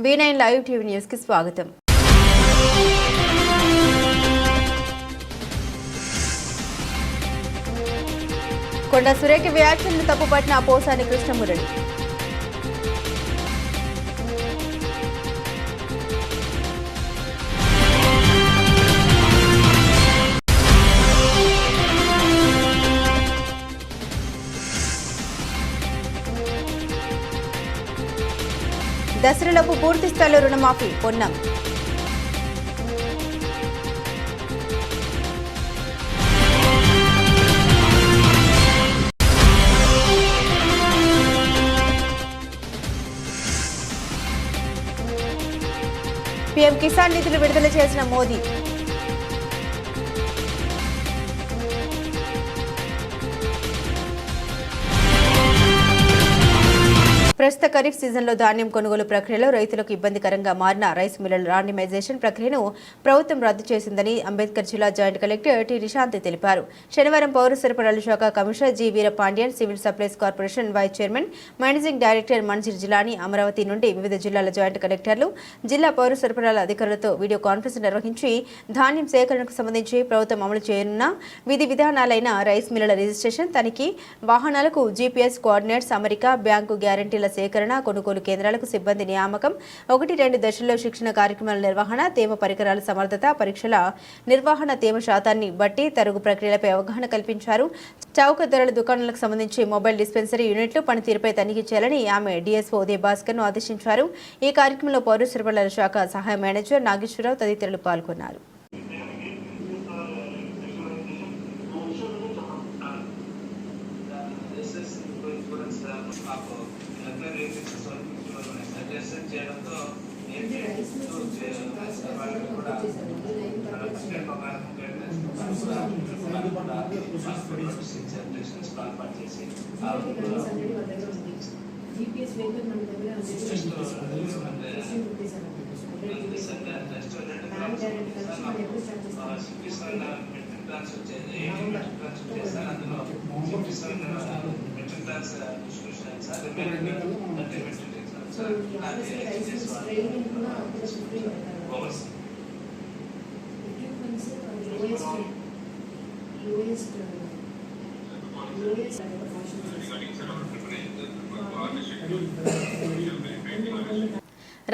V9 live TV news కి స్వాగతం. కొండ సురేఖ వ్యాఖ్యలను తప్పుపట్టిన పోసాని కృష్ణమురళి. దసరాలోపు పూర్తి స్థాయిలో రుణమాఫీ పొన్నం. పీఎం కిసాన్ నిధులు విడుదల చేసిన మోదీ. ప్రస్తుత ఖరీఫ్ సీజన్లో ధాన్యం కొనుగోలు ప్రక్రియలో రైతులకు ఇబ్బందికరంగా మారిన రైస్ మిల్లల రాండమైజేషన్ ప్రక్రియను ప్రభుత్వం రద్దు చేసిందని అంబేద్కర్ జిల్లా జాయింట్ కలెక్టర్ టి నిశాంతి తెలిపారు. శనివారం పౌర సరఫరాల శాఖ commissioner G Veerapandian, civil supplies corporation vice chairman managing director Mansir Jilani, Amaravati నుండి వివిధ జిల్లాల జాయింట్ కలెక్టర్లు, జిల్లా పౌర సరఫరాల అధికారులతో వీడియో కాన్ఫరెన్స్ నిర్వహించి ధాన్యం సేకరణకు సంబంధించి ప్రభుత్వం అమలు చేయనున్న విధి విధానాలైన రైస్ మిల్లల రిజిస్ట్రేషన్, తనిఖీ, వాహనాలకు జీపీఎస్ కోఆర్డినేట్స్ అమరిక, బ్యాంకు గ్యారంటీల సేకరణ, కొనుగోలు కేంద్రాలకు సిబ్బంది నియామకం, 1-2 దశల్లో శిక్షణ కార్యక్రమాల నిర్వహణ, తేమ పరికరాల సమర్థత పరీక్షల నిర్వహణ, తేమ శాతాన్ని బట్టి తరుగు ప్రక్రియలపై అవగాహన కల్పించారు. చౌక ధరల దుకాణాలకు సంబంధించి మొబైల్ డిస్పెన్సరీ యూనిట్లు పనితీరుపై తనిఖీ చేయాలని ఆమె డీఎస్ఓ ఉదయ్ భాస్కర్ ను ఆదేశించారు. ఈ కార్యక్రమంలో పౌర సరఫరాల శాఖ సహాయ మేనేజర్ నాగేశ్వరరావు తదితరులు పాల్గొన్నారు.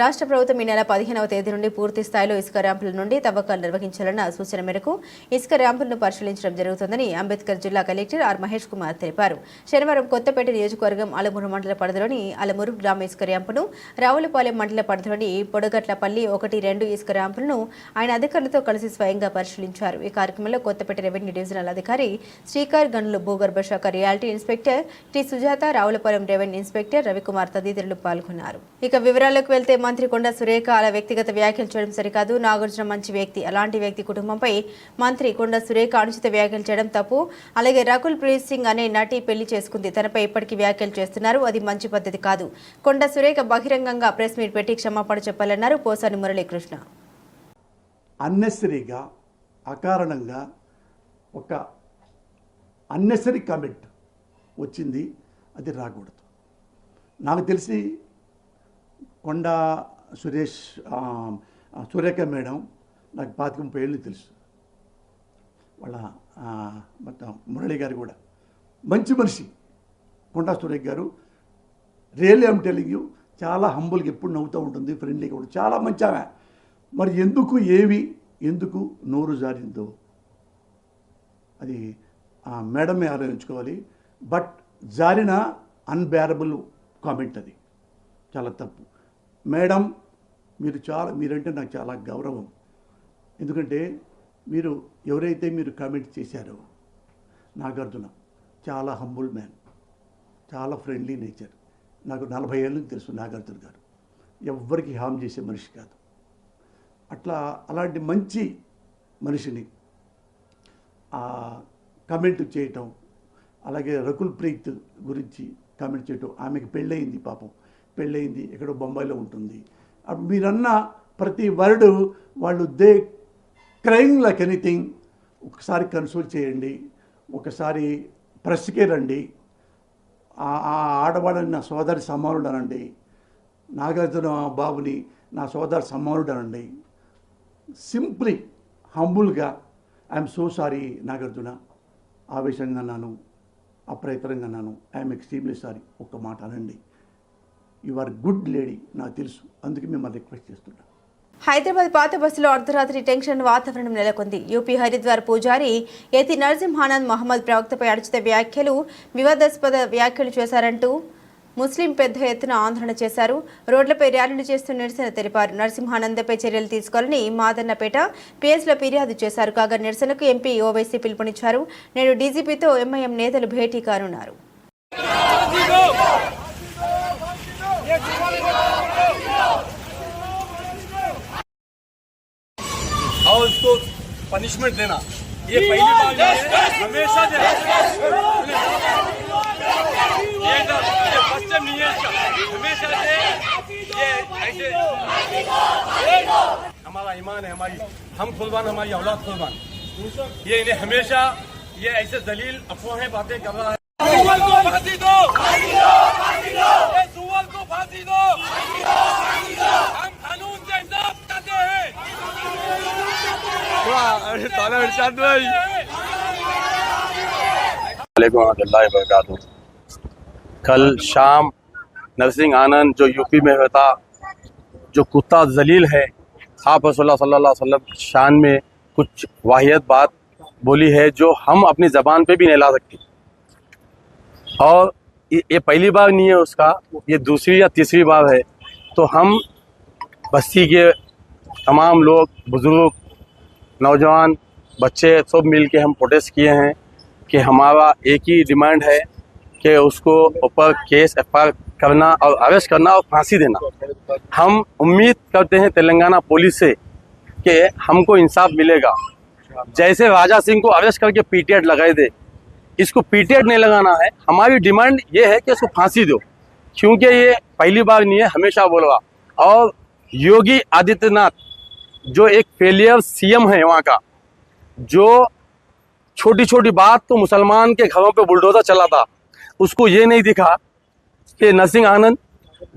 రాష్ట్ర ప్రభుత్వం ఈ నెల 15వ తేదీ నుండి పూర్తి స్థాయిలో ఇసుక ర్యాంపుల నుండి తవ్వకాలు నిర్వహించాలన్న సూచన మేరకు ఇసుక ర్యాంపులను పరిశీలించడం జరుగుతుందని అంబేద్కర్ జిల్లా కలెక్టర్ ఆర్ మహేష్ కుమార్ తెలిపారు. శనివారం కొత్తపేట నియోజకవర్గం అలమూరు మండల పరిధిలోని అలమూరు గ్రామ ఇసుక ర్యాంపును, రావులపాలెం మండల పరిధిలోని పొడగట్లపల్లి 1-2 ఇసుక ర్యాంపులను ఆయన అధికారులతో కలిసి స్వయంగా పరిశీలించారు. ఈ కార్యక్రమంలో కొత్తపేట రెవెన్యూ డివిజనల్ అధికారి శ్రీకార్, గనులు భూగర్భ శాఖ reality inspector T Sujatha, Ravulapalem revenue inspector Ravikumar తదితరులు పాల్గొన్నారు. ఇక వివరాల్లోకి వెళ్తే మంత్రి కొండ సురేఖ అలా వ్యక్తిగత వ్యాఖ్యలు చేయడం సరికాదు. నాగార్జున మంచి వ్యక్తి. అలాంటి వ్యక్తి కుటుంబంపై మంత్రి కొండ సురేఖ అనుచిత వ్యాఖ్యలు చేయడం తప్పు. అలాగే రకుల్ ప్రీత్ సింగ్ అనే నటి పెళ్లి చేసుకుంది. తనపై ఇప్పటికీ వ్యాఖ్యలు చేస్తున్నారు. అది మంచి పద్ధతి కాదు. కొండ సురేఖ బహిరంగంగా ప్రెస్ మీట్ పెట్టి క్షమాపణ చెప్పాలన్నారు పోసాని మురళీకృష్ణ. అన్నెసరీగా అకారణంగా ఒక అన్నెసరీ కామెంట్ వచ్చింది. అది రాకూడదు. నాకు తెలిసి కొండ సురేఖ మేడం నాకు 25 ఏళ్ళు తెలుసు. వాళ్ళ మొత్తం మురళి గారు కూడా మంచి మనిషి. కొండ సురేఖ గారు రియల్లీ ఐమ్ టెల్లింగ్ యూ, చాలా హంబుల్గా ఎప్పుడు నవ్వుతూ ఉంటుంది, ఫ్రెండ్లీగా కూడా చాలా మంచి ఆమె. మరి ఎందుకు నోరు జారిందో అది మేడమే ఆలోచించుకోవాలి. బట్ జారిన అన్బేరబుల్ కామెంట్, అది చాలా తప్పు. మేడం మీరంటే నాకు చాలా గౌరవం. ఎందుకంటే ఎవరైతే మీరు కామెంట్ చేశారో నాగార్జున చాలా హంబుల్ మ్యాన్, చాలా ఫ్రెండ్లీ నేచర్. నాకు 40 ఏళ్ళకి తెలుసు నాగార్జున గారు. ఎవ్వరికి హామ్ చేసే మనిషి కాదు. అలాంటి మంచి మనిషిని కామెంట్ చేయటం, అలాగే రకుల్ ప్రీత్ గురించి కామెంట్ చేయటం. ఆమెకి పెళ్ళయింది, పాపం పెళ్ళయింది, ఎక్కడో బొంబాయిలో ఉంటుంది. మీరన్న ప్రతి వర్డ్ వాళ్ళు క్రైమ్ లైక్ ఎనీథింగ్. ఒకసారి కన్సోల్ చేయండి, ఒకసారి ప్రెస్కే రండి, ఆ ఆడవాళ్ళని నా సోదరి సమానుడు అనండి. నాగార్జున బాబుని నా సోదరు సమానుడు అనండి. సింప్లీ హంబుల్గా ఐఎమ్ సో సారీ నాగార్జున, ఆవేశంగా అన్నాను, అప్రయత్నంగా అన్నాను, ఐఎమ్ ఎక్స్ట్రీమ్లీ సారీ, ఒక్క మాట అనండి. యు ఆర్ గుడ్ లేడీ, నాకు తెలుసు, అందుకే మిమ్మల్ని రిక్వెస్ట్ చేస్తున్నాను. హైదరాబాద్ పాత బస్సులో అర్ధరాత్రి టెన్షన్ వాతావరణం నెలకొంది. యూపీ హరిద్వార్ పూజారి యతి నరసింహానంద్ మహమ్మద్ ప్రవక్తపై అనుచిత వ్యాఖ్యలు, వివాదాస్పద వ్యాఖ్యలు చేశారంటూ ముస్లిం పెద్ద ఎత్తున ఆందోళన చేశారు. రోడ్లపై ర్యాలీలు చేస్తూ నిరసన తెలిపారు. నరసింహానందపై చర్యలు తీసుకోవాలని మాదన్నపేట పిఎస్లో ఫిర్యాదు చేశారు. కాగా నిరసనకు ఎంపీ ఓవైసీ పిలుపునిచ్చారు. నేడు డీజీపీతో ఎంఐఎం నేతలు భేటీ కానున్నారు. और उसको पनिशमेंट देना, ये पहली बार नहीं है, हमेशा से ये फर्स्ट टाइम नहीं है इसका, हमेशा से ये ऐसे हमारा ईमान है, हमारी हम कुर्बान, हमारी औलाद कुर्बान, ये इन्हें हमेशा ये ऐसे दलील अफवाहें बातें कर रहा है। सुअर को फांसी दो, ये सुअर को फांसी दो, हम कानून से इंसाफ चाहते हैं। कल शाम नरसिंह आनंद जो यूपी में होता, जो कुत्ता जलील है, आप रसूलुल्लाह सल्लल्लाहु अलैहि वसल्लम शान में कुछ वाहियत बात बोली है जो हम अपनी ज़बान पे भी नहीं ला सकते। और ये पहली बार नहीं है उसका, ये दूसरी या तीसरी बार है। तो हम बस्ती के तमाम लोग, बुजुर्ग, नौजवान, बच्चे सब मिल के हम प्रोटेस्ट किए हैं कि हमारा एक ही डिमांड है कि उसको ऊपर केस एफआईआर करना और अरेस्ट करना और फांसी देना। हम उम्मीद करते हैं तेलंगाना पुलिस से कि हमको इंसाफ मिलेगा। जैसे राजा सिंह को अरेस्ट करके पीटीएड लगाए दे, इसको पीटीएड नहीं लगाना है। हमारी डिमांड ये है कि इसको फांसी दो, क्योंकि ये पहली बार नहीं है, हमेशा बोल रहा। और योगी आदित्यनाथ जो एक फेलियर सीएम है वहाँ का, जो छोटी छोटी बात तो मुसलमान के घरों पे बुलडोजर चला था, उसको ये नहीं दिखा कि नरसिंह आनंद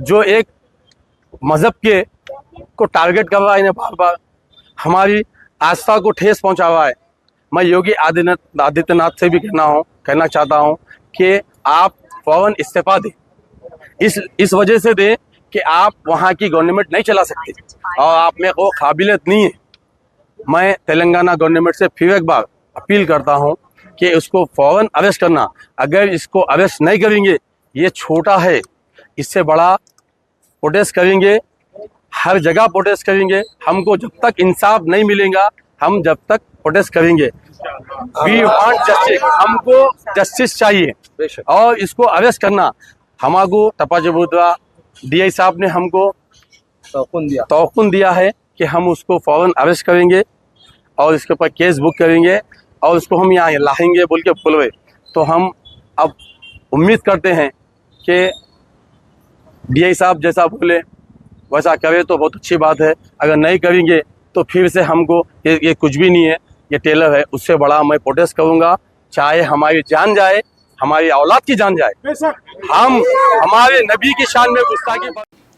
जो एक मजहब के को टारगेट कर रहा है, इन्हें बार बार हमारी आस्था को ठेस पहुंचा रहा है। मैं योगी आदित्यनाथ से भी कहना चाहता हूं कि आप फौरन इस्तीफा दें। इस वजह से दें कि आप वहां की गवर्नमेंट नहीं चला सकते और आप में वो काबिलियत नहीं है। मैं तेलंगाना गवर्नमेंट से फिर एक बार अपील करता हूं कि उसको फौरन अरेस्ट करना। अगर इसको अरेस्ट नहीं करेंगे, ये छोटा है, इससे बड़ा प्रोटेस्ट करेंगे, हर जगह प्रोटेस्ट करेंगे। हमको जब तक इंसाफ नहीं मिलेगा, हम जब तक प्रोटेस्ट करेंगे। वी वांट जस्टिस, हमको जस्टिस चाहिए और इसको अरेस्ट करना। हमारे तपाजबुद्रा डीआई साहब ने हमको तौक़ुन दिया है कि हम उसको फौरन अरेस्ट करेंगे और इसके ऊपर केस बुक करेंगे और उसको हम यहाँ लाएंगे बोल के बोल रहे। तो हम अब उम्मीद करते हैं कि डीआई साहब जैसा बोले वैसा करे तो बहुत अच्छी बात है। अगर नहीं करेंगे तो फिर से हमको ये कुछ भी नहीं है, ये टेलर है, उससे बड़ा मैं प्रोटेस्ट करूँगा, चाहे हमारी जान जाए, हमारी औलाद की जान जाए। हम हमारे नबी की शान में गुस्ताखी।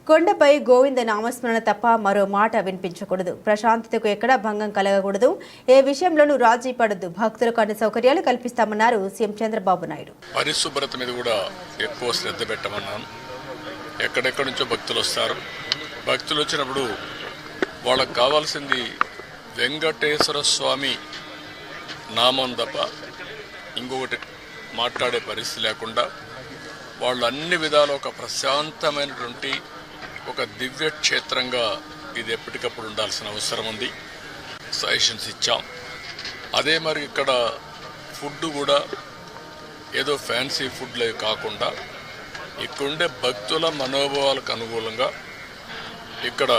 కొండపై గోవింద నామస్మరణ తప్ప మరో మాట వినిపించకూడదు. ప్రశాంతతకు ఎక్కడా భంగం కలగకూడదు. ఏ విషయంలోనూ రాజీ పడద్దు. భక్తులకు అన్ని సౌకర్యాలు కల్పిస్తామన్నారు సీఎం చంద్రబాబు నాయుడు. పరిశుభ్రత మీద కూడా ఎక్కువ శ్రద్ధ పెట్టమన్నాను. ఎక్కడెక్కడి నుంచో భక్తులు వస్తారు. భక్తులు వచ్చినప్పుడు వాళ్ళకు కావాల్సింది వెంకటేశ్వర స్వామి నామం తప్ప ఇంకొకటి మాట్లాడే పరిస్థితి లేకుండా వాళ్ళు అన్ని విధాలు ఒక ప్రశాంతమైనటువంటి ఒక దివ్య క్షేత్రంగా ఇది ఎప్పటికప్పుడు ఉండాల్సిన అవసరం ఉంది. సజెషన్స్ ఇచ్చాం. అదే మరి ఇక్కడ ఫుడ్ కూడా ఏదో ఫ్యాన్సీ ఫుడ్లే కాకుండా ఇక్కడుండే భక్తుల మనోభావాలకు అనుకూలంగా, ఇక్కడ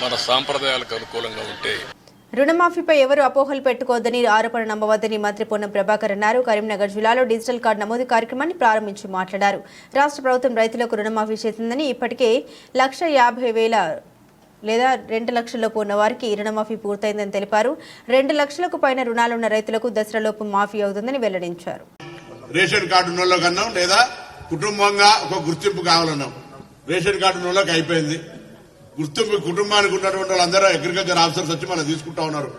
మన సాంప్రదాయాలకు అనుకూలంగా ఉంటే. రుణమాఫీపై ఎవరు అపోహలు పెట్టుకోవద్దని, ఆరోపణ నమ్మవద్దని మంత్రి పొన్నం ప్రభాకర్ అన్నారు. కరీంనగర్ జిల్లాలో డిజిటల్ కార్డు నమోదు కార్యక్రమాన్ని ప్రారంభించి మాట్లాడారు. రాష్ట్ర ప్రభుత్వం రైతులకు రుణమాఫీ చేసిందని, ఇప్పటికే 1,50,000 లేదా 2 లక్షలలోపు ఉన్న వారికి రుణమాఫీ పూర్తయిందని తెలిపారు. 2 లక్షలకు పైన రుణాలున్న రైతులకు దసరాలోపు మాఫీ అవుతుందని వెల్లడించారు. రేషన్ కార్డు ఉన్నోళ్ళకన్నాం, లేదా కుటుంబంగా ఒక గుర్తింపు కావాలన్నాం. రేషన్ కార్డు ఉన్న వాళ్ళకి అయిపోయింది. గుర్తింపు కుటుంబానికి ఉన్నటువంటి వాళ్ళందరూ అగ్రికల్చర్ ఆఫీసర్స్ వచ్చి మనం తీసుకుంటా ఉన్నారు.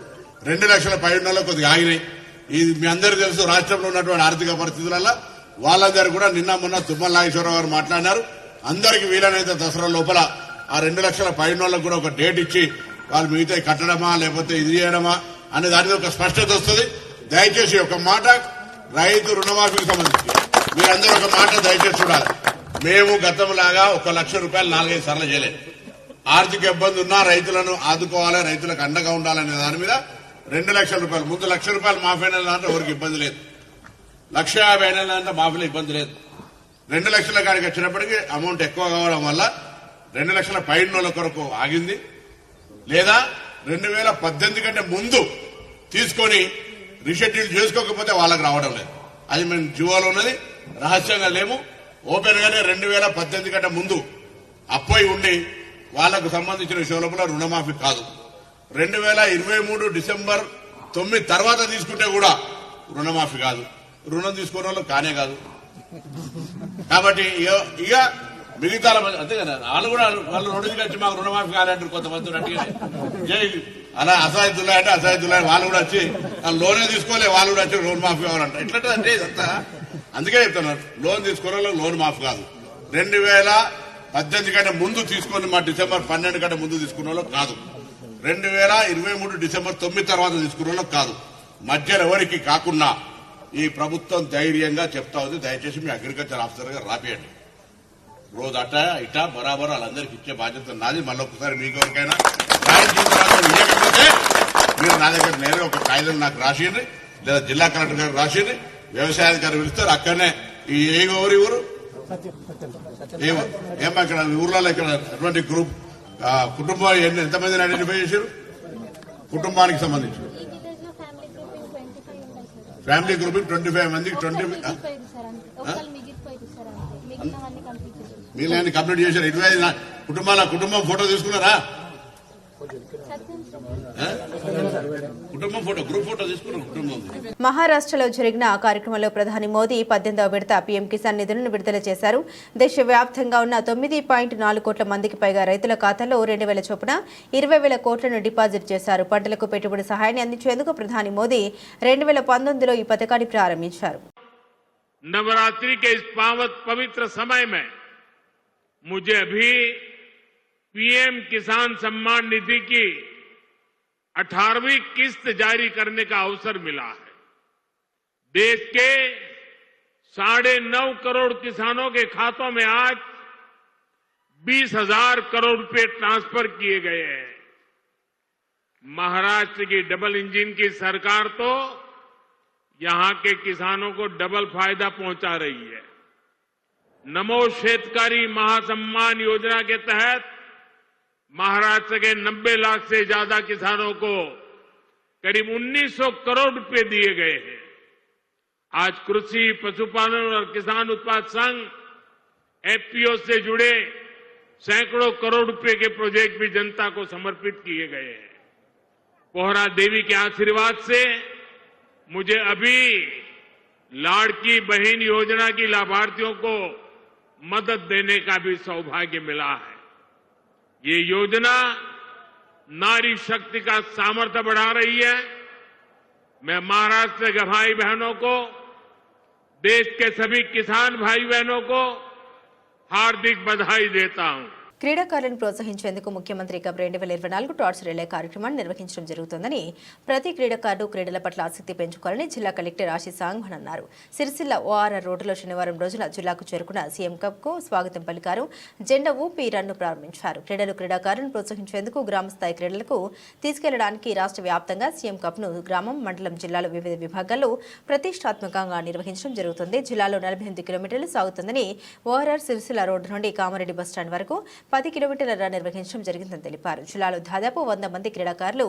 2 లక్షల పై ఉన్న కొద్దిగా ఆగినాయి. ఇది మీ అందరికీ తెలుసు. రాష్ట్రంలో ఉన్నటువంటి ఆర్థిక పరిస్థితులలో వాళ్ళందరూ కూడా నిన్న మొన్న తుమ్మల నాగేశ్వరరావు గారు మాట్లాడినారు. అందరికీ వీలైనంత దసరా లోపల ఆ 2 లక్షల పై వాళ్ళకు కూడా ఒక డేట్ ఇచ్చి వాళ్ళు మిగతా కట్టడమా లేకపోతే ఇది చేయడమా అనే దానికి ఒక స్పష్టత వస్తుంది. దయచేసి ఒక మాట, రైతు రుణమాఫీకి సంబంధించి మీరందరూ ఒక మాట దయచేసి చూడాలి. మేము గతంలాగా 1 లక్ష రూపాయలు 4-5 సార్లు చేయలేదు. ఆర్థిక ఇబ్బంది ఉన్నా రైతులను ఆదుకోవాలి, రైతులకు అండగా ఉండాలనే దాని మీద 2 లక్షల రూపాయలు ముందు 1 లక్ష రూపాయలు మాఫీ అయిన అంటే ఎవరికి ఇబ్బంది లేదు. 1,50,000 అయిన అంటే మాఫీలో ఇబ్బంది లేదు. 2 లక్షల కాడికి వచ్చినప్పటికీ అమౌంట్ ఎక్కువ కావడం వల్ల 2 లక్షల పైన కొరకు ఆగింది. లేదా 2018 కంటే ముందు తీసుకొని రీషెడ్యూల్ చేసుకోకపోతే వాళ్ళకి రావడం లేదు. అది మేము జీవోలో ఉన్నది, రహస్యంగా లేము. ఓపెన్ గానే 2018 కంటే ముందు అప్పై ఉండి వాళ్లకు సంబంధించిన విషయం లోపల రుణమాఫీ కాదు. 2023 డిసెంబర్ 9 తర్వాత తీసుకుంటే కూడా రుణమాఫీ కాదు. రుణం తీసుకున్న వాళ్ళు కానే కాదు. కాబట్టి ఇక మిగతా అంతే కదా, వాళ్ళు కూడా వాళ్ళు రెండు వచ్చి మాకు రుణమాఫీ కాలంటారు కొంతమంది అట్టిగా. అలా అసాయిద్దుల్లా అంటే అసాయిద్దుల్లా వాళ్ళు కూడా వచ్చి లోనే తీసుకోలే, వాళ్ళు కూడా వచ్చి లోన్ మాఫీ కావాలంట. ఎట్లంటే ఇదంతా అందుకే చెప్తున్నారు, లోన్ తీసుకున్న లోన్ మాఫీ కాదు. 2018 కంటే ముందు తీసుకొని మా డిసెంబర్ 12 కంటే ముందు తీసుకున్న వాళ్ళకి కాదు. 2023 డిసెంబర్ 9 తర్వాత తీసుకున్న వాళ్ళకి కాదు. మధ్యలో ఎవరికి కాకుండా ఈ ప్రభుత్వం ధైర్యంగా చెప్తా ఉంది. దయచేసి మీ అగ్రికల్చర్ ఆఫీసర్ గా రాపియండి. రోజు అట ఇటా బరాబర్ వాళ్ళందరికి ఇచ్చే బాధ్యత నాది. మళ్ళీ ఒకసారి మీకు ఎవరికైనా ఇవ్వకపోతే మీరు నా దగ్గర నేరుగా ఒక కాగితం నాకు రాసియండి, లేదా జిల్లా కలెక్టర్ గారు రాసియండి. వ్యవసాయాధికారి పిలుస్తారు. అక్కడనే ఈ ఊరు ఏమో ఇక్కడ ఊర్లలో ఇక్కడ అటువంటి గ్రూప్ కుటుంబం ఎంతమందిని ఐడెంటిఫై చేశారు? కుటుంబానికి సంబంధించి ఫ్యామిలీ గ్రూప్ 25 మందికి మిగిలిన కంప్లీట్ చేశారు. 25 కుటుంబం ఫోటో తీసుకున్నారా? కుటుంబం ఫోటో గ్రూప్ ఫోటో తీసుకున్నారు కుటుంబం. మహారాష్ట్రలో జరిగిన ఆ కార్యక్రమంలో ప్రధాని మోదీ 18వ విడత పీఎం కిసాన్ నిధులను విడుదల చేశారు. దేశవ్యాప్తంగా ఉన్న 9.4 కోట్ల మందికి పైగా రైతుల ఖాతాలో 2,000 చొప్పున 20,000 కోట్లను డిపాజిట్ చేశారు. పంటలకు పెట్టుబడి సహాయాన్ని అందించేందుకు ప్రధాని మోదీ 2019లో ఈ పథకాన్ని ప్రారంభించారు. नवरात्रि के इस पवित्र समय में मुझे अभी पीएम किसान सम्मान निधि की 18वीं किस्त जारी करने का अवसर मिला है. देश के 9.5 करोड़ किसानों के खातों में आज 20,000 करोड़ रुपए ट्रांसफर किए गए हैं. महाराष्ट्र की डबल इंजन की सरकार तो यहां के किसानों को डबल फायदा पहुंचा रही है. नमो शेतकारी महासम्मान योजना के तहत महाराष्ट्र के 90 लाख से ज्यादा किसानों को करीब 1,900 करोड़ रुपए दिए गए हैं. आज कृषि, पशुपालन और किसान उत्पाद संघ एफपीओ से जुड़े सैकड़ों करोड़ रुपए के प्रोजेक्ट भी जनता को समर्पित किए गए हैं. पोहरा देवी के आशीर्वाद से मुझे अभी लाड़की बहन योजना की लाभार्थियों को मदद देने का भी सौभाग्य मिला है. ये योजना नारी शक्ति का सामर्थ्य बढ़ा रही है. मैं महाराष्ट्र के भाई बहनों को, देश के सभी किसान भाई बहनों को हार्दिक बधाई देता हूं. క్రీడాకారులను ప్రోత్సహించేందుకు ముఖ్యమంత్రి కప్ 2024 టార్చ్ రిలే కార్యక్రమాన్ని నిర్వహించడం జరుగుతుందని, ప్రతి క్రీడాకారుడు క్రీడల పట్ల ఆసక్తి పెంచుకోవాలని జిల్లా కలెక్టర్ ఆశీష్ సాంఘ్వన్ అన్నారు. సిరిసిల్ల ఓఆర్ఆర్ రోడ్డులో శనివారం రోజున జిల్లాకు చేరుకున్న సీఎం కప్ కు స్వాగతం పలికారు. జెండా ఊపి రన్ను ప్రారంభించారు. క్రీడాకారులను ప్రోత్సహించేందుకు గ్రామస్థాయి క్రీడలకు తీసుకెళ్లడానికి రాష్ట్ర వ్యాప్తంగా సీఎం కప్ ను గ్రామం, మండలం, జిల్లాలో వివిధ విభాగాల్లో ప్రతిష్టాత్మకంగా నిర్వహించడం జరుగుతుంది. జిల్లాలో 48 కిలోమీటర్లు సాగుతుందని ఓఆర్ఆర్ సిరిసిల్ల రోడ్డు నుండి కామారెడ్డి బస్టాండ్ వరకు 10 కిలోమీటర్ల రన్ నిర్వహించడం జరిగిందని తెలిపారు. జిల్లాలో దాదాపు 100 మంది క్రీడాకారులు,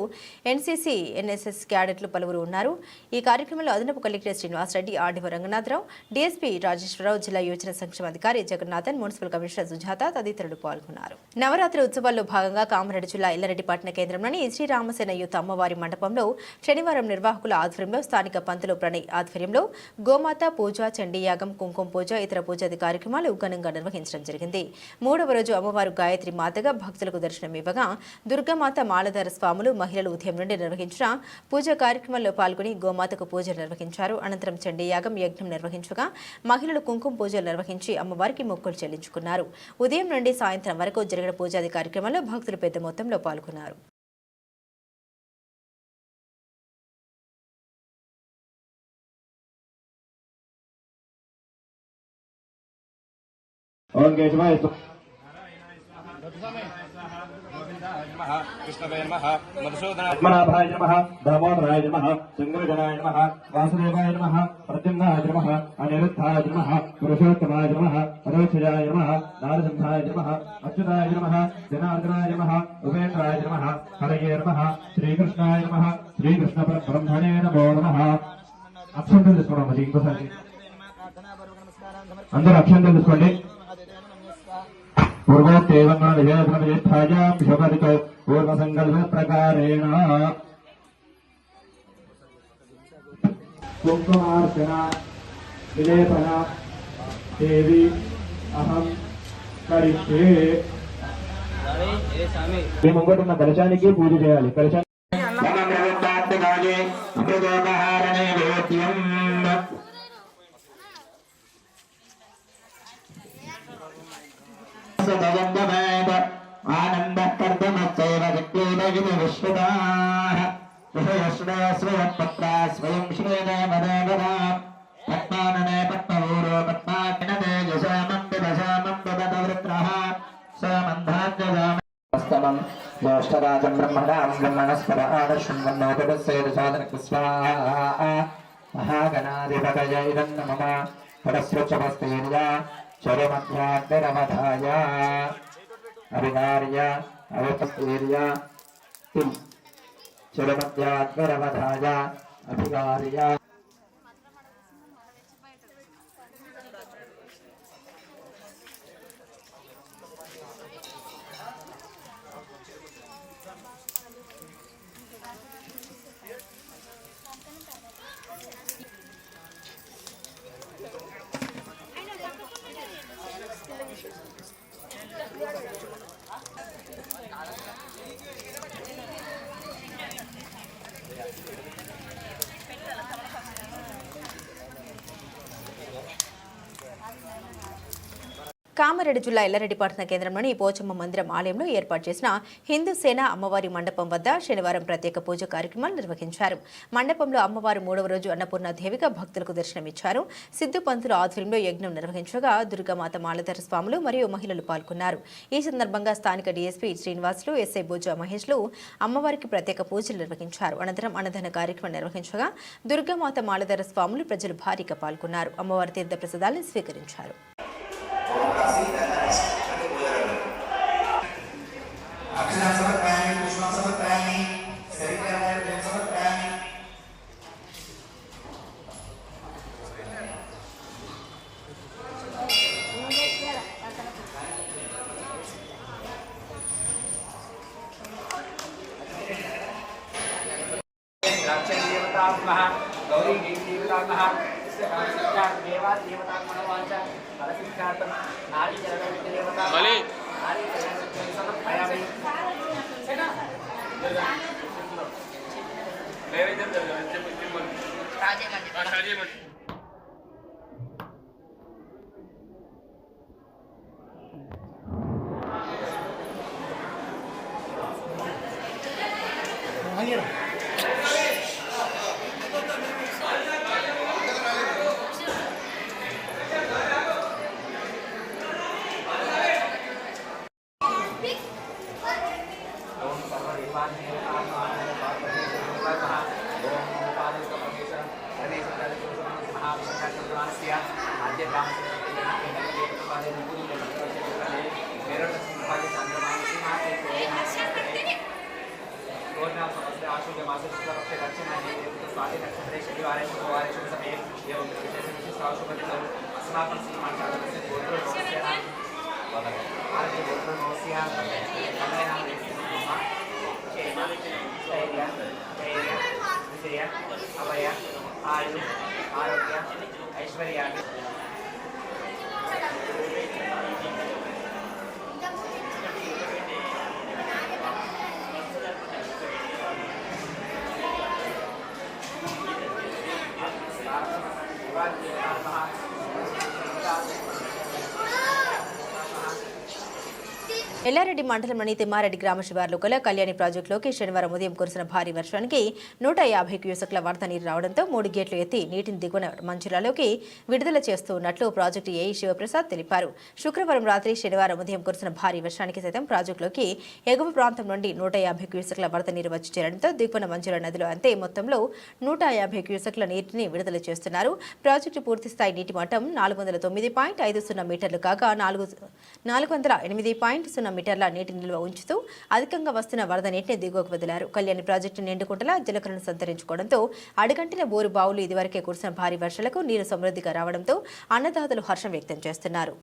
ఎన్సీసీ, ఎన్ఎస్ఎస్ క్యాడెట్లు పలువురు ఉన్నారు. ఈ కార్యక్రమంలో అదనపు collector Srinivasa Reddy, RDO Ranganatha Rao, DSP Rajeswara Rao, జిల్లా యువజన సంక్షేమ అధికారి జగన్నాథన్, మున్సిపల్ కమిషనర్ సుజాత తదితరులు పాల్గొన్నారు. నవరాత్రి ఉత్సవాల్లో భాగంగా కామారెడ్డి జిల్లా ఎల్లారెడ్డి పట్టణ కేంద్రంలోని శ్రీరామసేన యూత్ అమ్మవారి మండపంలో శనివారం నిర్వాహకుల ఆధ్వర్యంలో స్థానిక పంతులు ప్రణయ్ ఆధ్వర్యంలో గోమాత పూజ, చండీయాగం, కుంకుమ పూజ, ఇతర పూజాది కార్యక్రమాలు ఘనంగా నిర్వహించడం జరిగింది. 3వ రోజు అమ్మవారు గాయత్రి మాతగా భక్తులకు దర్శనమివ్వగా దుర్గామాత మాలధార స్వాములు, మహిళలు ఉదయం నుండి నిర్వహించిన పూజా కార్యక్రమంలో పాల్గొని గోమాతకు పూజలు నిర్వహించారు. అనంతరం చండీయాగం, యజ్ఞం నిర్వహించగా మహిళలు కుంకుమ పూజలు నిర్వహించి అమ్మవారికి మొక్కులు చెల్లించుకున్నారు. ఉదయం నుండి సాయంత్రం వరకు జరిగిన పూజాది కార్యక్రమంలో భక్తులు పెద్ద మొత్తంలో పాల్గొన్నారు. ओम केशवाय कृष्णवे नमः, मधुसूदनाय पद्मनाभाय नमः, दामोदराय नमः, शंकरजनाय नमः, वासुदेवाय नमः, प्रद्युम्नाय नमः, अनिरुद्धाय नमः, पुरुषोत्तमाय नमः, अरोक्षजाय नमः, नारसिंहाय नमः, अच्युताय नमः, जनार्दनाय नमः, उपेन्द्राय नमः, हरये नमः, श्रीकृष्णाय नमः, श्रीकृष्णपरब्रह्मणे नमो नमः. अक्षंतలు తీసుకోండి. మరి ఇంకోసారి అందరూ అక్షంతలు తీసుకోండి. पूर्वोक्तेवं विजयधर्मयेत्थायां शोभरितो पूर्वसङ्कल्पप्रकारेण कुङ्कुमार्चना विलेपना देवी अहं करिष्ये. ఈ ముంగట ఉన్న కలశానికి పూజ చేయాలి. కలశానికి आनंद कर्दमच्चैव विक्लीनगिनि विश्वदाः ऋषयश्रेयश्रयपत्रा स्वयं श्रेणे मदेवरा पद्मानने पद्मपूरो पद्माकिनते यशामं ददवृत्रः समन्धान्यजामस्तमं ज्येष्ठराजं ब्रह्मणां ब्रह्मणस्पद आदर्शन्वन्नोपदस्येदसादनस्वाहा महागणाधिपतये इदं नमः परस्वचमस्तेर्या चरमध्याग्निरवधाय अभिनार्य अवपस्तेर्य चरमध्याग्निरवधाय अभिनार्य కామారెడ్డి జిల్లా ఎల్లారెడ్డి పట్టణ కేంద్రంలోని పోచమ్మ మందిరం ఆలయంలో ఏర్పాటు చేసిన హిందూ సేన అమ్మవారి మండపం వద్ద శనివారం ప్రత్యేక పూజ కార్యక్రమాలు నిర్వహించారు. మండపంలో అమ్మవారు 3వ రోజు అన్నపూర్ణాదేవిగా భక్తులకు దర్శనమిచ్చారు. సిద్ధు పంతులు ఆధ్వర్యంలో యజ్ఞం నిర్వహించగా దుర్గామాత మాలధర స్వాములు మరియు మహిళలు పాల్గొన్నారు. ఈ సందర్భంగా స్థానిక డీఎస్పీ శ్రీనివాసులు, ఎస్ఐ బోజా మహేష్లు అమ్మవారికి ప్రత్యేక పూజలు నిర్వహించారు. అనంతరం అన్నదాన కార్యక్రమం నిర్వహించగా దుర్గామాత మాలధర స్వాములు ప్రజలు భారీగా పాల్గొన్నారు. అమ్మవారి తీర్థ ప్రసాదాలను స్వీకరించారు. आद्य ఎల్లారెడ్డి మండలంలోని తిమ్మారెడ్డి గ్రామ శివార్లో గల కళ్యాణి ప్రాజెక్టులోకి శనివారం ఉదయం కురిసిన భారీ వర్షానికి 150 క్యూసెక్ల వరద నీరు రావడంతో 3 గేట్లు ఎత్తి నీటిని దిగువన మంచిరాలోకి విడుదల చేస్తూ ఉన్నట్లు ప్రాజెక్టు ఏఈ శివప్రసాద్ తెలిపారు. శుక్రవారం రాత్రి శనివారం ఉదయం కురిసిన భారీ వర్షానికి సైతం ప్రాజెక్టులోకి ఎగువ ప్రాంతం నుండి 150 క్యూసెక్ల వరద నీరు వచ్చి చేరడంతో దిగువన మంచిరా నదిలో అంతే మొత్తంలో 150 క్యూసెక్ల నీటిని విడుదల చేస్తున్నారు. ప్రాజెక్టు పూర్తిస్థాయి నీటి మట్టం 409.50 మీటర్లు కాగా 408.0 మీటర్ల నీటి నిల్వ ఉంచుతూ అధికంగా వస్తున్న వరద నీటిని దిగువకు వదిలారు. కళ్యాణి ప్రాజెక్టు నిండుకుంటలా జలకలను సంతరించుకోవడంతో అడుగంటిన బోరు బావులు ఇదివరకే కురిసిన భారీ వర్షాలకు నీరు సమృద్ధిగా రావడంతో అన్నదాతలు హర్షం వ్యక్తం చేస్తున్నారు.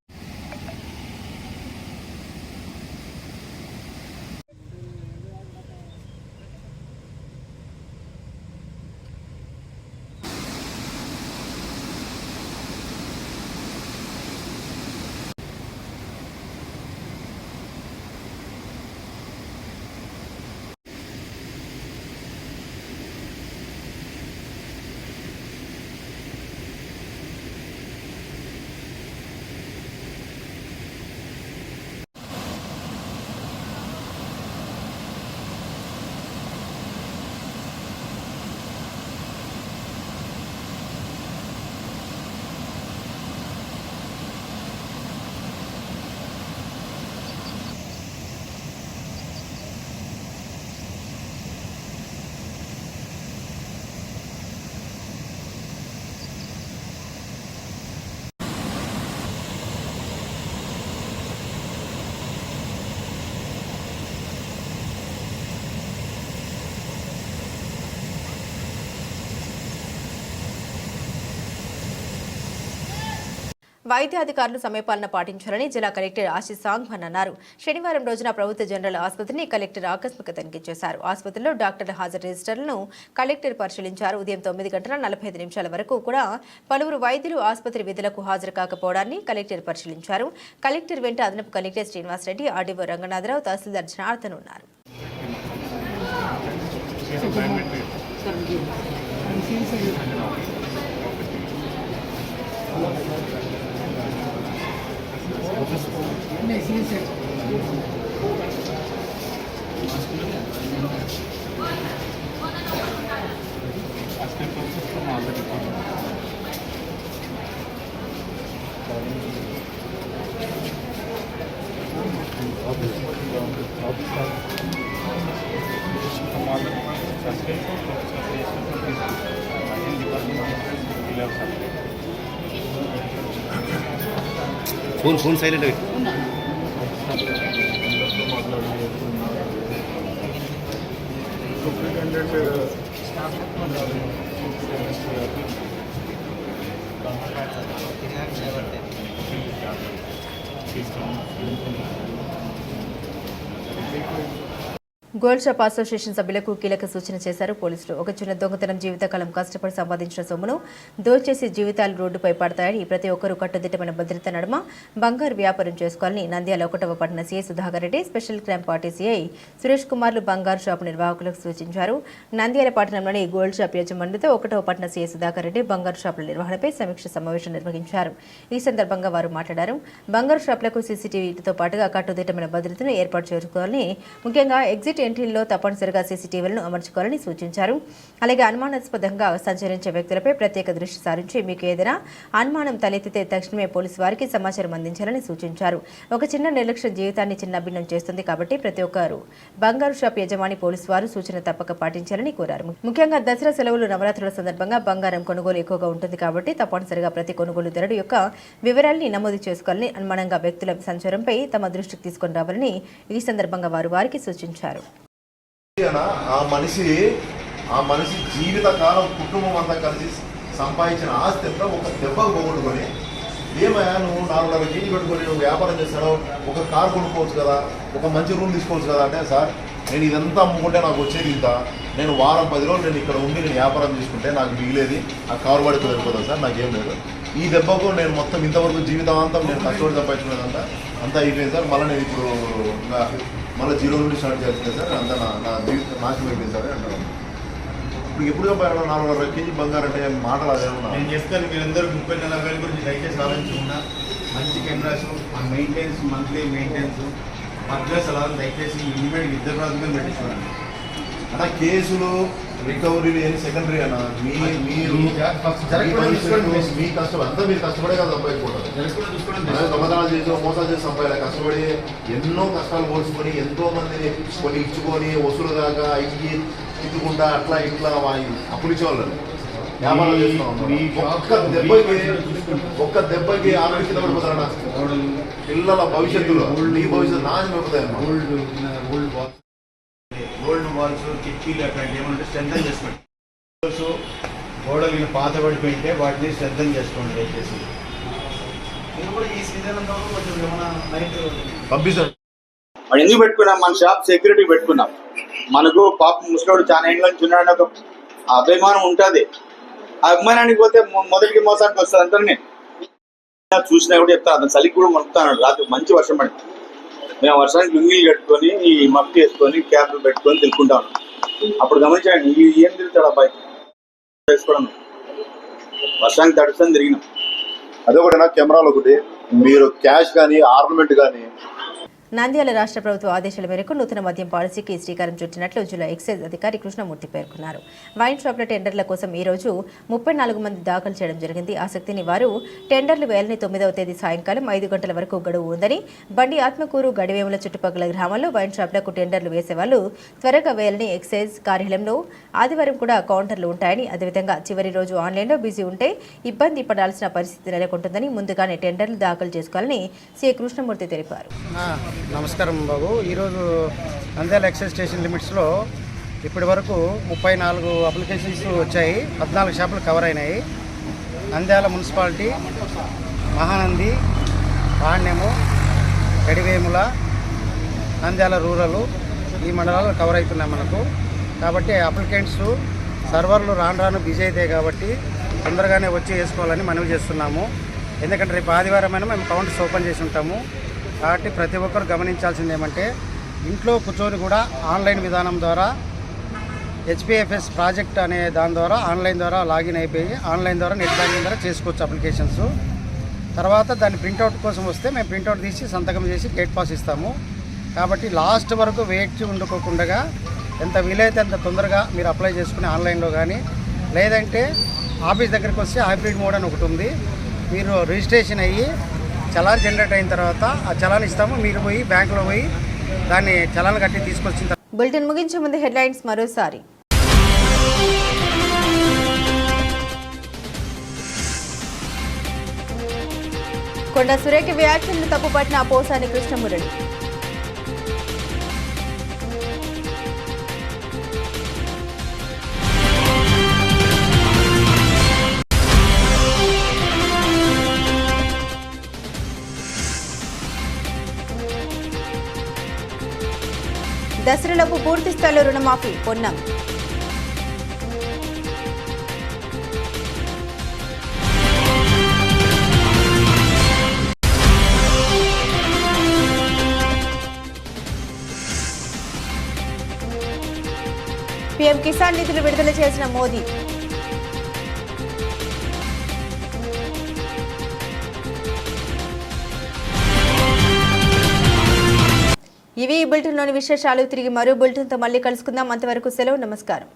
వైద్యాధికారులు సమయపాలన పాటించాలని జిల్లా కలెక్టర్ ఆశీష్ సాంగ్మన్ అన్నారు. శనివారం రోజున ప్రభుత్వ జనరల్ ఆసుపత్రిని కలెక్టర్ ఆకస్మిక తనిఖీ చేశారు. ఆసుపత్రిలో డాక్టర్ల హాజరు రిజిస్టర్లను కలెక్టర్ పరిశీలించారు. ఉదయం 9:45 వరకు కూడా పలువురు వైద్యులు ఆసుపత్రి విధులకు హాజరు కాకపోవడాన్ని కలెక్టర్ పరిశీలించారు. కలెక్టర్ వెంట అదనపు కలెక్టర్ శ్రీనివాసరెడ్డి, ఆర్డీఓ రంగనాథరావు, తహసీల్దార్ జనార్దన్ ఉన్నారు. फोन साइलेंट है. గోల్డ్ షాప్ అసోసియేషన్ సభ్యులకు కీలక సూచన చేశారు పోలీసులు. ఒక చిన్న దొంగతనం జీవితకాలం కష్టపడి సంపాదించిన సొమ్మును దోచేసి జీవితాలు రోడ్డుపై పడతాయని ప్రతి ఒక్కరూ కట్టుదిట్టమైన భద్రత నడుమ బంగారు వ్యాపారం చేసుకోవాలని నంద్యాల 1వ పట్టణ CI Sudhakar Reddy, special crime party CI Suresh కుమార్లు బంగారు షాపు నిర్వాహకులకు సూచించారు. నంద్యాల పట్టణంలోని గోల్డ్ షాప్ యజమానులతో 1వ పట్టణ సీఐ సుధాకర్ రెడ్డి బంగారు షాపుల నిర్వహణపై సమీక్ష సమావేశం నిర్వహించారు. ఈ సందర్భంగా వారు మాట్లాడారు. బంగారు షాపులకు సీసీటీవీతో పాటుగా కట్టుదిట్టమైన భద్రతను ఏర్పాటు చేసుకోవాలని, ముఖ్యంగా ఎగ్జిట్ ఎంట్రీల్లో తప్పనిసరిగా సీసీటీవీలను అమర్చుకోవాలని సూచించారు. అలాగే అనుమానాస్పదంగా సంచరించే వ్యక్తులపై ప్రత్యేక దృష్టి సారించి మీకు ఏదైనా అనుమానం తలెత్తితే తక్షణమే పోలీసు వారికి సమాచారం అందించాలని సూచించారు. ఒక చిన్న నిర్లక్ష్యం జీవితాన్ని చిన్నభిన్నం చేస్తుంది కాబట్టి ప్రతి ఒక్కరు బంగారు షాప్ యజమాని పోలీసు వారు సూచన తప్పక పాటించాలని కోరారు. ముఖ్యంగా దసరా సెలవులు, నవరాత్రుల సందర్భంగా బంగారం కొనుగోలు ఎక్కువగా ఉంటుంది కాబట్టి తప్పనిసరిగా ప్రతి కొనుగోలుదారుడు యొక్క వివరాల్ని నమోదు చేసుకోవాలని, అనుమానంగా వ్యక్తుల సంచారంపై తమ దృష్టికి తీసుకొని రావాలని ఈ సందర్భంగా వారు వారికి సూచించారు. ఆ మనిషి ఆ మనిషి జీవితకాలం కుటుంబం అంతా కలిసి సంపాదించిన ఆస్తి అంతా ఒక దెబ్బకు పోగొట్టుకొని ఏమయ్యా నువ్వు 4.5 కేజీ పెట్టుకొని నువ్వు వ్యాపారం చేస్తావు, ఒక కారు కొనుక్కోవచ్చు కదా, ఒక మంచి రూమ్ తీసుకోవచ్చు కదా అంటే, సార్ నేను ఇదంతా అమ్ముకుంటే నాకు వచ్చేది ఇంత, నేను వారం 10 రోజులు నేను ఇక్కడ ఉండి నేను వ్యాపారం చేసుకుంటే నాకు మిగిలేది ఆ కారు వాడితో వెళ్ళిపోతాను సార్, నాకేం లేదు. ఈ దెబ్బకు నేను మొత్తం ఇంతవరకు జీవితాంతం నేను కష్టపడి సంపాదించుకునేదంతా అంతా అయిపోయింది సార్. మళ్ళీ నేను ఇప్పుడు మళ్ళీ జీరో నుండి స్టార్ట్ చేస్తుంది సార్, అంతా నా జీవితం నాశనం అయిపోయింది సార్ అంటారు. ఇప్పుడు ఎప్పుడు సంపాదన 4.5 కేజీ బంగారం అంటే మాటలు అదేమన్నా నేను చెప్తాను. మీరందరూ 30-40 గురించి దయచేసి ఆలోచించుకున్నా. మంచి cameras, maintenance, monthly maintenance, Madras అలా దయచేసి ఇమీడియట్ ఇద్దరు ప్రాంతం పెట్టించుకోండి అన్న. కేసులు రికవరీలు ఏం సెకండరీ అన్న. మీరు మీ కష్టం అంతా మీరు కష్టపడే కదా సంపాదించుకుంటారు. దొంగతనాలు చేసి మోసాలు చేసి సంపాదించాలి. కష్టపడి ఎన్నో కష్టాలు పోల్చుకొని ఎంతో మందిని కొన్ని ఇచ్చుకొని వసూలు దాకా అయ్యి తిట్టుకుంటా అట్లా ఇట్లా అప్పులు ఇచ్చేవాళ్ళు వ్యాపారం చేస్తూ ఉన్నారు. ఒక్క దెబ్బకి ఆరోగ్య కింద పడిపోతారు. పిల్లల భవిష్యత్తులో నీ భవిష్యత్తు నాశనం అయిపోతాయమ్మా. గోల్డ్ వాల్స్, కిటికీలు అట్లాంటి ఏమంటే స్ట్రెంథన్ చేసుకోండి. గోడలు పాత పడిపోయింటే వాటిని స్ట్రెంథన్ చేసుకోండి దయచేసి. మీరు కూడా ఈ సీజన్ అంతా కొంచెం ఏమైనా నైట్ పంపిస్తాను. మనం ఎందుకు పెట్టుకున్నాం? మన షాప్ సెక్యూరిటీ పెట్టుకున్నాం. మనకు పాప ముసలోడు చాలా ఏళ్ళ నుంచి ఉన్నాడని ఒక అభిమానం ఉంటుంది. ఆ అభిమానానికి పోతే మొదటికి మోసానికి వస్తుంది అంటారు. నేను చూసినా కూడా చెప్తాను, అతను చలికి కూడా వణుకుతాడు. రాత్రి మంచి వర్షం పడింది, మేము వర్షానికి లుంగీలు కట్టుకొని ఈ మట్టి వేసుకొని క్యాప్లు పెట్టుకొని తిరుగుకుంటాం. అప్పుడు గమనించండి, ఏం తిరుగుతాడు అబ్బాయి వేసుకోవడం, వర్షానికి తడుస్తుంది తిరిగినాం. అదొకటి నా కెమెరాలు ఒకటి, మీరు క్యాష్ కానీ ఆర్నమెంట్ కానీ. నంద్యాల రాష్ట్ర ప్రభుత్వ ఆదేశాల మేరకు నూతన మద్యం పాలసీకి శ్రీకారం చుట్టినట్లు జిల్లా ఎక్సైజ్ అధికారి కృష్ణమూర్తి పేర్కొన్నారు. వైన్ షాప్ల టెండర్ల కోసం ఈ రోజు 34 మంది దాఖలు చేయడం జరిగింది. ఆసక్తిని వారు టెండర్లు వేయాలని 9వ తేదీ సాయంకాలం 5 గంటల వరకు గడువు ఉందని, బండి ఆత్మకూరు గడివేముల చుట్టుపక్కల గ్రామాల్లో వైన్ షాప్లకు టెండర్లు వేసేవాళ్లు త్వరగా వేయాలని ఎక్సైజ్ కార్యాలయంలో ఆదివారం కూడా కౌంటర్లు ఉంటాయని, అదేవిధంగా చివరి రోజు ఆన్లైన్లో బిజీ ఉంటే ఇబ్బంది పడాల్సిన పరిస్థితి నెలకొంటుందని ముందుగానే టెండర్లు దాఖలు చేసుకోవాలని సి కృష్ణమూర్తి తెలిపారు. నమస్కారం బాబు. ఈరోజు నంద్యాల ఎక్సైజ్ స్టేషన్ లిమిట్స్లో ఇప్పటి వరకు 34 అప్లికేషన్స్ వచ్చాయి. 14 షాపులు కవర్ అయినాయి. నంద్యాల మున్సిపాలిటీ, మహానంది, పాణ్యము, గడివేముల, నంద్యాల రూరల్ ఈ మండలాలు కవర్ అవుతున్నాయి మనకు. కాబట్టి అప్లికెంట్స్ సర్వర్లు రాను బిజీ అవుతాయి కాబట్టి తొందరగానే వచ్చి వేసుకోవాలని మనవి చేస్తున్నాము. ఎందుకంటే రేపు ఆదివారమైనా మేము కౌంటర్స్ ఓపెన్ చేసి ఉంటాము. కాబట్టి ప్రతి ఒక్కరు గమనించాల్సింది ఏమంటే, ఇంట్లో కూర్చొని కూడా ఆన్లైన్ విధానం ద్వారా హెచ్పిఎఫ్ఎస్ ప్రాజెక్ట్ అనే దాని ద్వారా ఆన్లైన్ ద్వారా లాగిన్ అయిపోయి ఆన్లైన్ ద్వారా నెట్ బ్యాంకింగ్ ద్వారా చేసుకోవచ్చు అప్లికేషన్స్. తర్వాత దాన్ని ప్రింట్అవుట్ కోసం వస్తే మేము ప్రింట్అవుట్ తీసి సంతకం చేసి గేట్ పాస్ ఇస్తాము. కాబట్టి లాస్ట్ వరకు వెయిట్ ఉండుకోకుండా ఎంత వీలైతే అంత తొందరగా మీరు అప్లై చేసుకుని ఆన్లైన్లో కానీ, లేదంటే ఆఫీస్ దగ్గరికి వస్తే హైబ్రిడ్ మోడ్ అని ఒకటి ఉంది. మీరు రిజిస్ట్రేషన్ అయ్యి చలాన్ జనరేట్ అయిన తర్వాత ఆ చలాన్ ఇస్తాము. మీరు పోయి బ్యాంకులో పోయి దాన్ని చలాన్ కట్టి తీసుకొచ్చిన తర్వాత. బులెటిన్ ముగించే ముందు హెడ్లైన్స్ మరోసారి. కొండ సురేఖ వ్యాఖ్యలను తప్పుపట్టిన పోసాని కృష్ణమురళి. దసరాలోపు పూర్తి స్థాయిలో రుణమాఫీ పొన్నం. పీఎం కిసాన్ నిధులు విడుదల చేసిన మోదీ. ఇవి ఈ బులెటిన్లోని విశేషాలు. తిరిగి మరో బులెటిన్తో మళ్ళీ కలుసుకుందాం. అంతవరకు సెలవు. నమస్కారం.